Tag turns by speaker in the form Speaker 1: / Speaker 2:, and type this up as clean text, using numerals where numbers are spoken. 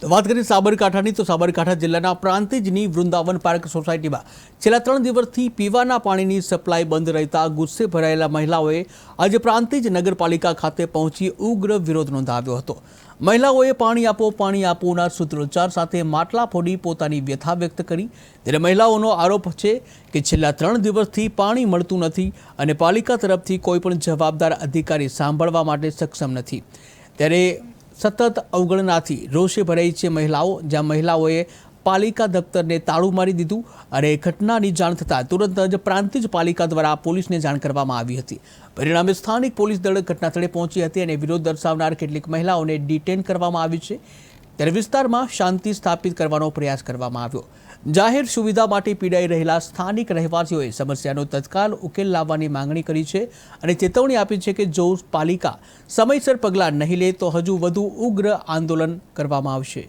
Speaker 1: તો વાત કરીએ સાબરકાંઠાની તો સાબરકાંઠા જિલ્લાના પ્રાંતિજની વૃંદાવન પાર્ક સોસાયટીમાં છેલ્લા 3 દિવસથી પીવાના પાણીની સપ્લાય બંધ રહેતા ગુસ્સે ભરાયેલા મહિલાઓએ આજે પ્રાંતિજ નગરપાલિકા ખાતે પહોંચી ઉગ્ર વિરોધ નોંધાવ્યો હતો। મહિલાઓએ પાણી આપોના સૂત્રોચ્ચાર સાથે માટલા ફોડી પોતાની વ્યથા વ્યક્ત કરી। ત્યારે મહિલાઓનો આરોપ છે કે છેલ્લા 3 દિવસથી પાણી મળતું નથી અને પાલિકા તરફથી કોઈ પણ જવાબદાર અધિકારી સાંભળવા માટે સક્ષમ નથી। ત્યારે સતત અવગણનાથી રોષે ભરાઈ છે મહિલાઓ, જ્યાં મહિલાઓએ પાલિકા દફતરને તાળું મારી દીધું અને ઘટનાની જાણ થતાં તુરંત જ પ્રાંતિજ પાલિકા દ્વારા પોલીસને જાણ કરવામાં આવી હતી। પરિણામે સ્થાનિક પોલીસ દળ ઘટનાસ્થળે પહોંચી હતી અને વિરોધ દર્શાવનાર કેટલીક મહિલાઓને ડિટેન કરવામાં આવી છે। ત્યારે વિસ્તારમાં શાંતિ સ્થાપિત કરવાનો પ્રયાસ કરવામાં આવ્યો। જાહેર સુવિધા માટે પીડાઈ રહેલા સ્થાનિક રહેવાસીઓએ સમસ્યાનો તત્કાલ ઉકેલ લાવવાની માંગણી કરી છે અને ચેતવણી આપી છે કે જો પાલિકા સમયસર પગલાં નહીં લે તો હજુ વધુ ઉગ્ર આંદોલન કરવામાં આવશે।